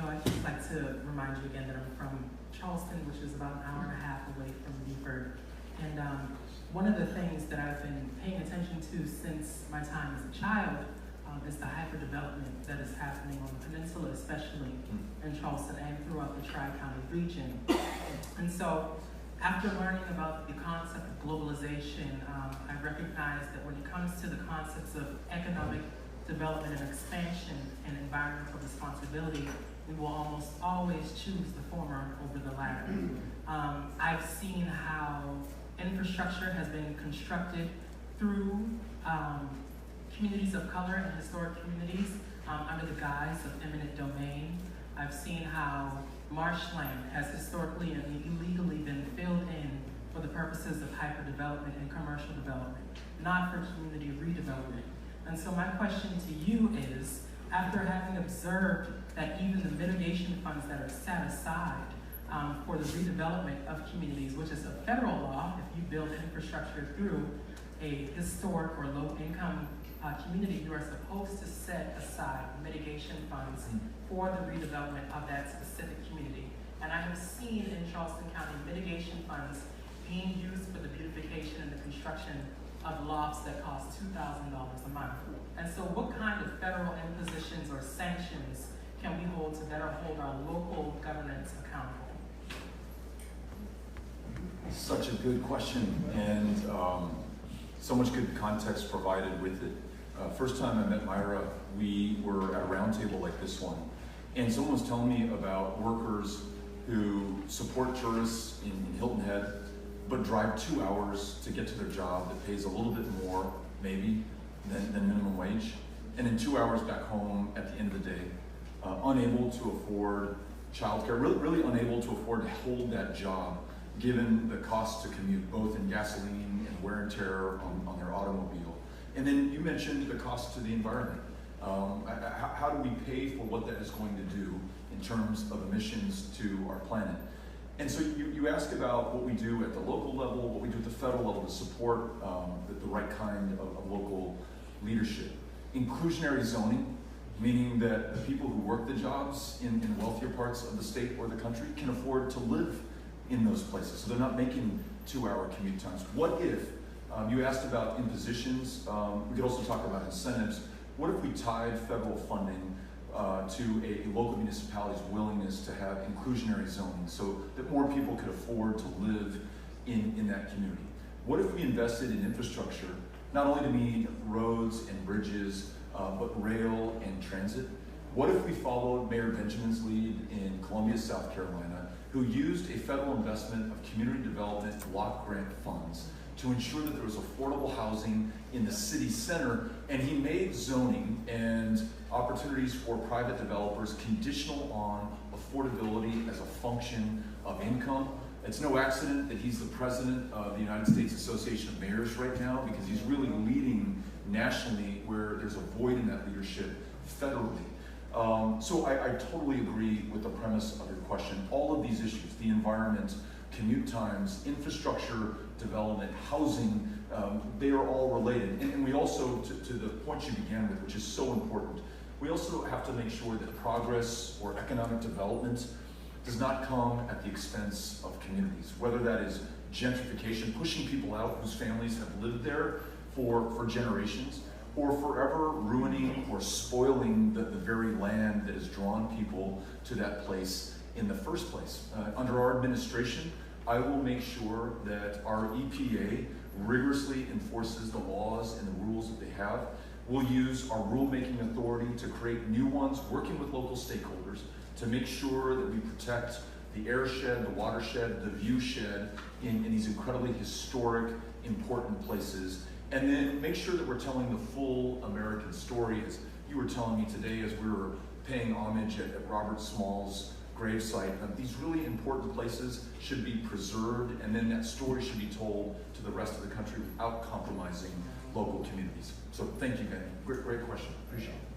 I'd just like to remind you again that I'm from Charleston, which is about an hour and a half away from Beaufort. And one of the things that I've been paying attention to since my time as a child is the hyperdevelopment that is happening on the peninsula, especially in Charleston and throughout the Tri-County region. And so, after learning about the concept of globalization, I recognize that when it comes to the concepts of economic development and expansion and environmental responsibility, we will almost always choose the former over the latter. I've seen how infrastructure has been constructed through communities of color and historic communities under the guise of eminent domain. I've seen how marshland has historically and illegally been filled in for the purposes of hyperdevelopment and commercial development, not for community redevelopment. And so my question to you is, after having observed that even the mitigation funds that are set aside for the redevelopment of communities, which is a federal law, if you build infrastructure through a historic or low-income community, you are supposed to set aside mitigation funds for the redevelopment of that specific community. And I have seen in Charleston County mitigation funds being used for the beautification and the construction of lofts that cost $2,000 a month. And so what kind of federal impositions or sanctions can we hold to better hold our local governance accountable? Such a good question, and so much good context provided with it. First time I met Myra, we were at a roundtable like this one, and someone was telling me about workers who support tourists in Hilton Head, but drive 2 hours to get to their job that pays a little bit more, maybe, than minimum wage, and then 2 hours back home at the end of the day, unable to afford childcare, really unable to afford to hold that job, given the cost to commute, both in gasoline and wear and tear on their automobile. And then you mentioned the cost to the environment. How do we pay for what that is going to do in terms of emissions to our planet? And so you ask about what we do at the local level, what we do at the federal level to support the right kind of local leadership. Inclusionary zoning, meaning that the people who work the jobs in wealthier parts of the state or the country can afford to live in those places, so they're not making 2-hour commute times. What if, you asked about impositions, we could also talk about incentives. What if we tied federal funding to a local municipality's willingness to have inclusionary zoning so that more people could afford to live in that community? What if we invested in infrastructure, not only to meet roads and bridges, but rail and transit? What if we followed Mayor Benjamin's lead in Columbia, South Carolina, who used a federal investment of community development block grant funds to ensure that there was affordable housing in the city center, and he made zoning and opportunities for private developers conditional on affordability as a function of income? It's no accident that he's the president of the United States Association of Mayors right now, because he's really leading nationally where there's a void in that leadership federally. So I totally agree with the premise of your question. All of these issues, the environment, commute times, infrastructure development, housing, they are all related. And we also, to the point you began with, which is so important, we also have to make sure that progress or economic development does not come at the expense of communities, whether that is gentrification, pushing people out whose families have lived there for generations, or forever ruining or spoiling the very land that has drawn people to that place in the first place. Under our administration, I will make sure that our EPA rigorously enforces the laws and the rules that they have. We'll use our rulemaking authority to create new ones, working with local stakeholders to make sure that we protect the airshed, the watershed, the viewshed in these incredibly historic, important places. And then make sure that we're telling the full American story, as you were telling me today as we were paying homage at Robert Small's gravesite. These really important places should be preserved, and then that story should be told to the rest of the country without compromising local communities. So thank you, Ben. Great question. Appreciate it.